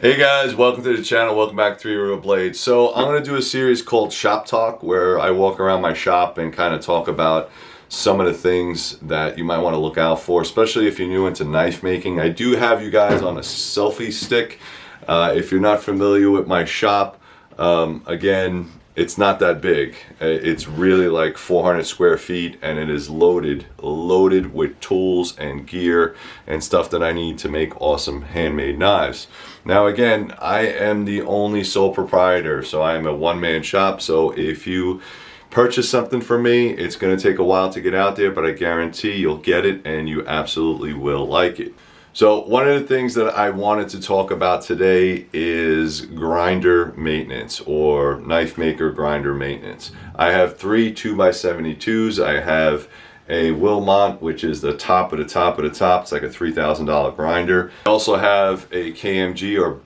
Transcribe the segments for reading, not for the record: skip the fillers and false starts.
Hey guys, welcome to the channel. Welcome back to Three River Blades. So I'm going to do a series called Shop Talk where I walk around my shop and kind of talk about some of the things that you might want to look out for, especially if you're new into knife making. I do have you guys on a selfie stick. If you're not familiar with my shop, again, it's not that big. It's really like 400 square feet, and it is loaded with tools and gear and stuff that I need to make awesome handmade knives. Now again, I am the only sole proprietor, so I am a one-man shop. So if you purchase something from me, it's going to take a while to get out there, but I guarantee you'll get it and you absolutely will like it. So one of the things that I wanted to talk about today is grinder maintenance, or knife maker grinder maintenance. I have three 2x72s. I have a Wilmot, which is the top of the top of the top. It's like a $3,000 grinder. I also have a KMG or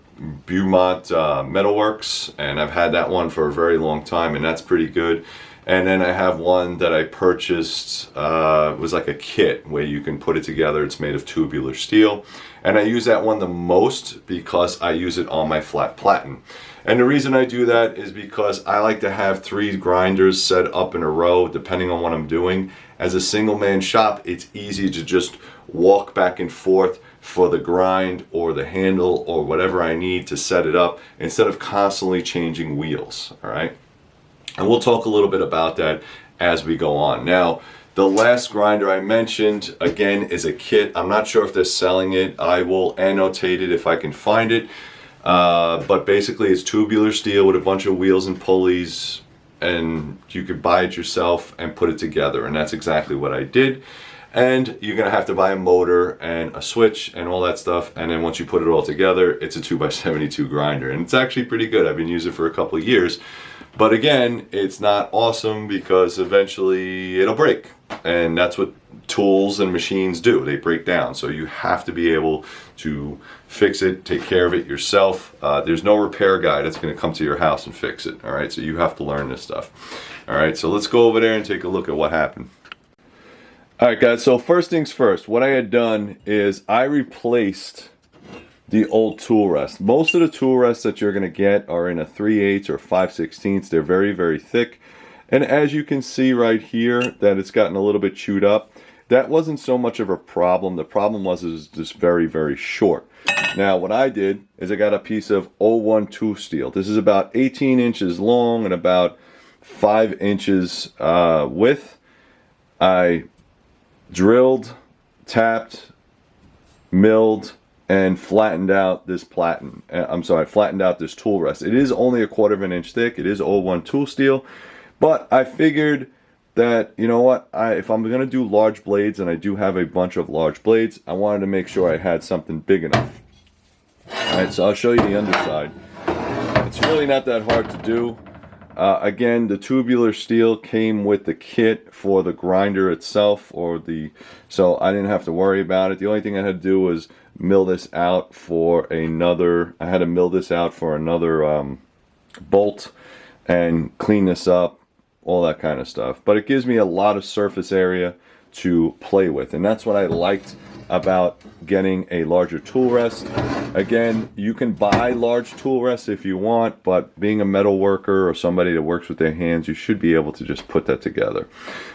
Beaumont Metalworks, and I've had that one for a very long time, and that's pretty good. And then I have one that I purchased, it was like a kit where you can put it together. It's made of tubular steel. And I use that one the most because I use it on my flat platen. And the reason I do that is because I like to have three grinders set up in a row depending on what I'm doing. As a single man shop, it's easy to just walk back and forth for the grind or the handle or whatever I need to set it up instead of constantly changing wheels, all right? And we'll talk a little bit about that as we go on. Now, the last grinder I mentioned, again, is a kit. I'm not sure if they're selling it. I will annotate it if I can find it. But basically, it's tubular steel with a bunch of wheels and pulleys, and you could buy it yourself and put it together. And that's exactly what I did. And you're going to have to buy a motor and a switch and all that stuff. And then once you put it all together, it's a 2x72 grinder. And it's actually pretty good. I've been using it for a couple of years. But again, it's not awesome because eventually it'll break. And that's what tools and machines do. They break down. So you have to be able to fix it, take care of it yourself. There's no repair guy that's going to come to your house and fix it. All right, so you have to learn this stuff. All right, so let's go over there and take a look at what happened. All right, guys, so first things first, what I had done is I replaced the old tool rest. Most of the tool rests that you're going to get are in a 3/8 or 5/16. They're very, very thick. And as you can see right here that it's gotten a little bit chewed up. That wasn't so much of a problem. The problem was it was just very, very short. Now what I did is I got a piece of 012 steel. This is about 18 inches long and about 5 inches width. I drilled, tapped, milled, and flattened out this flattened out this tool rest. It is only 1/4 of an inch thick. It is 012 steel, but I figured that, you know what, if I'm going to do large blades, and I do have a bunch of large blades, I wanted to make sure I had something big enough. Alright, so I'll show you the underside. It's really not that hard to do. Again, the tubular steel came with the kit for the grinder itself, so I didn't have to worry about it. The only thing I had to do was mill this out for another, bolt and clean this up, all that kind of stuff. But it gives me a lot of surface area to play with, and that's what I liked about getting a larger tool rest. Again, you can buy large tool rests if you want, but being a metal worker or somebody that works with their hands, you should be able to just put that together.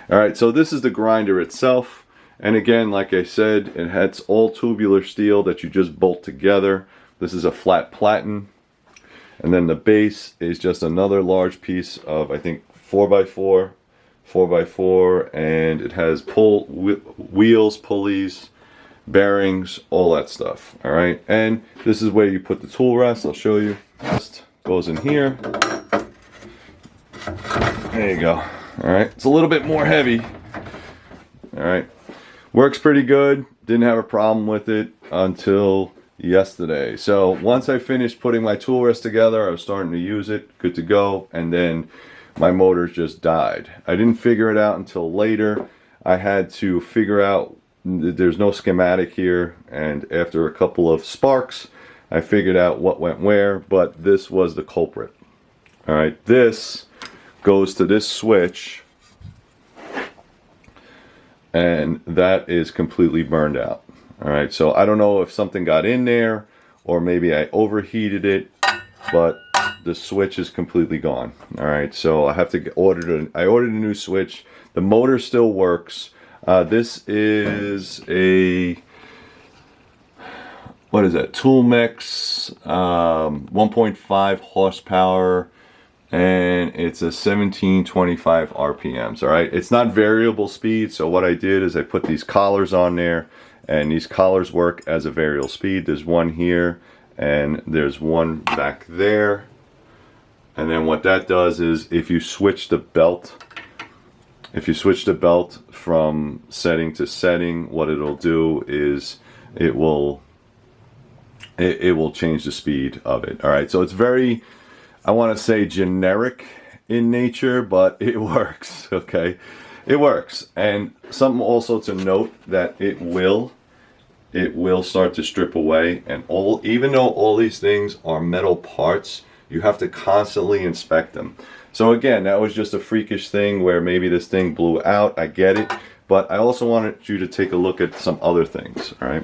All right, so this is the grinder itself. And again, like I said, it's all tubular steel that you just bolt together. This is a flat platen. And then the base is just another large piece of, I think, 4x4, and it has wheels, pulleys, bearings, all that stuff. All right, and this is where you put the tool rest. I'll show you. Just goes in here. There you go. All right, it's a little bit more heavy. All right, works pretty good. Didn't have a problem with it until yesterday. So once I finished putting my tool rest together, I was starting to use it, good to go, and then my motors just died. I didn't figure it out until later. I had to figure out, there's no schematic here, and after a couple of sparks, I figured out what went where, but this was the culprit. All right, this goes to this switch, and that is completely burned out. All right, so I don't know if something got in there or maybe I overheated it, but the switch is completely gone. All right, so I have to I ordered a new switch. The motor still works. This is a, what is that? Toolmex 1.5 horsepower, and it's a 1725 RPMs. All right, it's not variable speed. So what I did is I put these collars on there, and these collars work as a variable speed. There's one here, and there's one back there. And then what that does is if you switch the belt from setting to setting, what it'll do is it will change the speed of it. All right, so it's very, I want to say, generic in nature, but it works. Okay, it works. And something also to note, that it will start to strip away, and even though all these things are metal parts, you have to constantly inspect them. So again, that was just a freakish thing where maybe this thing blew out. I get it, but I also wanted you to take a look at some other things. All right,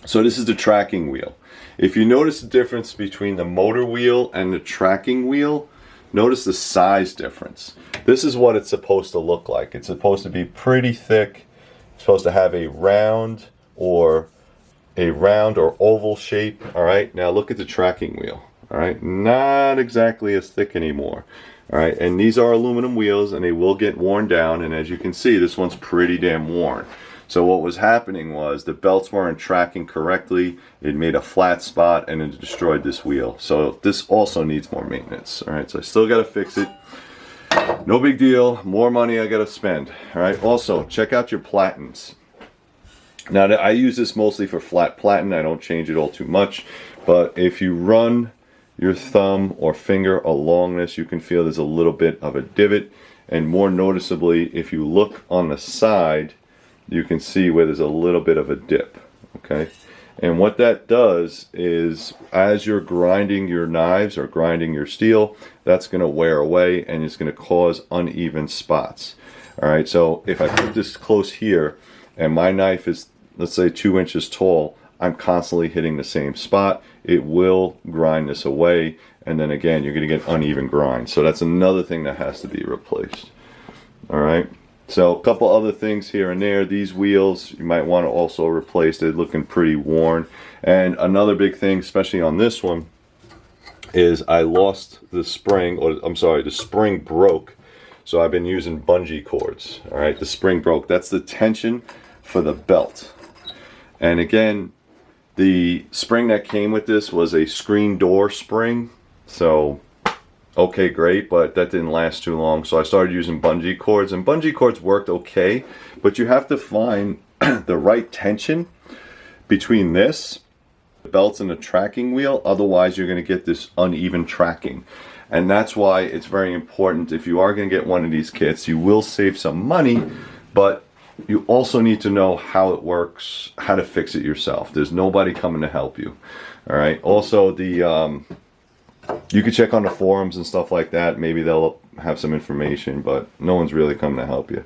so this is the tracking wheel. If you notice the difference between the motor wheel and the tracking wheel, notice the size difference. This is what it's supposed to look like. It's supposed to be pretty thick. It's supposed to have a round or oval shape. All right, now look at the tracking wheel. All right, not exactly as thick anymore. All right, and these are aluminum wheels, and they will get worn down, and as you can see, this one's pretty damn worn. So what was happening was the belts weren't tracking correctly. It made a flat spot, and it destroyed this wheel. So this also needs more maintenance. All right, so I still got to fix it. No big deal. More money I got to spend. All right, also check out your platens. Now I use this mostly for flat platen. I don't change it all too much, but if you run your thumb or finger along this, you can feel there's a little bit of a divot, and more noticeably, if you look on the side, you can see where there's a little bit of a dip. Okay, and what that does is, as you're grinding your knives or grinding your steel, that's going to wear away, and it's going to cause uneven spots. All right, so if I put this close here, and my knife is, let's say, 2 inches tall, I'm constantly hitting the same spot. It will grind this away, and then again, you're going to get uneven grind. So that's another thing that has to be replaced. All right, so a couple other things here and there. These wheels you might want to also replace. They're looking pretty worn. And another big thing, especially on this one, is I lost the spring, or I'm sorry, the spring broke. So I've been using bungee cords. All right, the spring broke. That's the tension for the belt. And again, the spring that came with this was a screen door spring. So, okay, great, but that didn't last too long. So I started using bungee cords, and bungee cords worked okay, but you have to find the right tension between this, the belts, and the tracking wheel. Otherwise, you're going to get this uneven tracking. And that's why it's very important, if you are going to get one of these kits, you will save some money, but you also need to know how it works, how to fix it yourself. There's nobody coming to help you. All right. Also, you can check on the forums and stuff like that. Maybe they'll have some information, but no one's really coming to help you.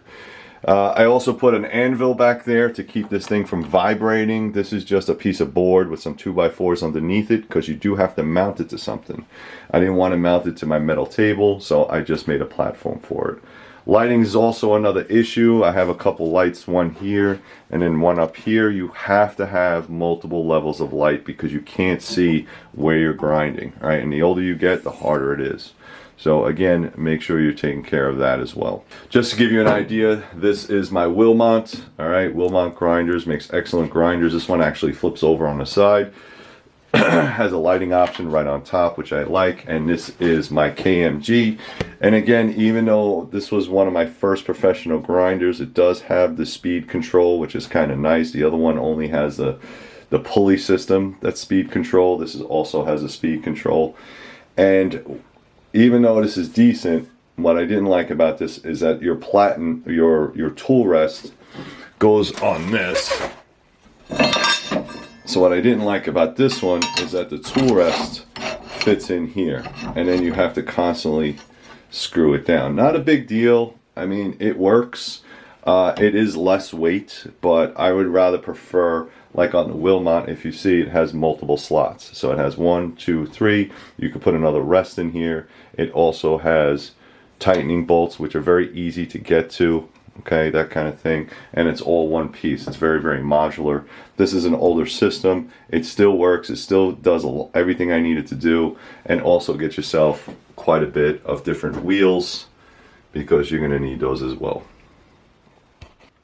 I also put an anvil back there to keep this thing from vibrating. This is just a piece of board with some 2x4s underneath it, because you do have to mount it to something. I didn't want to mount it to my metal table, so I just made a platform for it. Lighting is also another issue. I have a couple lights, one here and then one up here. You have to have multiple levels of light because you can't see where you're grinding. All right, and the older you get, the harder it is. So again, make sure you're taking care of that as well. Just to give you an idea, this is my Wilmot. All right, Wilmot grinders, makes excellent grinders. This one actually flips over on the side. Has a lighting option right on top, which I like. And this is my KMG. And again, even though this was one of my first professional grinders, it does have the speed control, which is kind of nice. The other one only has the pulley system, that's speed control. This also has a speed control. And even though this is decent, what I didn't like about this is that your tool rest goes on this. So what I didn't like about this one is that the tool rest fits in here, and then you have to constantly screw it down. Not a big deal. I mean, it works. It is less weight, but I would rather prefer, like on the Wilmot, if you see, it has multiple slots. So it has 1, 2, 3. You could put another rest in here. It also has tightening bolts, which are very easy to get to. Okay, that kind of thing. And it's all one piece. It's very, very modular. This is an older system. It still works. It still does everything I need it to do. And also get yourself quite a bit of different wheels, because you're going to need those as well.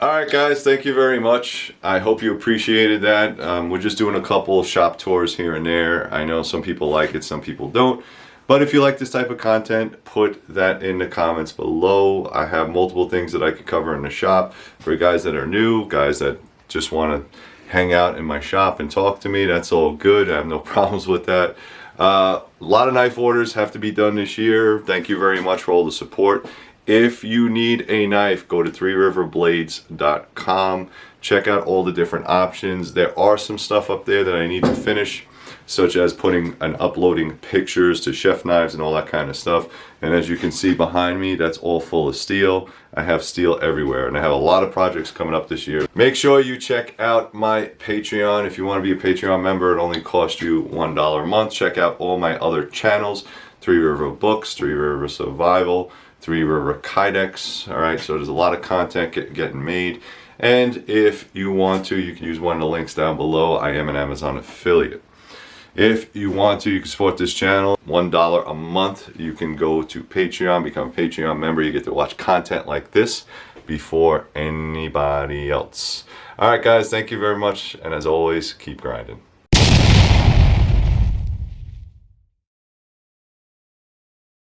Alright guys, thank you very much. I hope you appreciated that. We're just doing a couple shop tours here and there. I know some people like it, some people don't. But if you like this type of content, put that in the comments below. I have multiple things that I could cover in the shop. For guys that are new, guys that just want to hang out in my shop and talk to me, that's all good. I have no problems with that. A lot of knife orders have to be done this year. Thank you very much for all the support. If you need a knife, go to threeriverblades.com. Check out all the different options. There are some stuff up there that I need to finish, such as putting and uploading pictures to chef knives and all that kind of stuff. And as you can see behind me, that's all full of steel. I have steel everywhere, and I have a lot of projects coming up this year. Make sure you check out my Patreon. If you want to be a Patreon member, it only costs you $1 a month. Check out all my other channels: Three River Books, Three River Survival, Three River Kydex. All right, so there's a lot of content getting made. And if you want to, you can use one of the links down below. I am an Amazon affiliate. If you want to, you can support this channel. $1 a month. You can go to Patreon, become a Patreon member. You get to watch content like this before anybody else. All right, guys, thank you very much. And as always, keep grinding.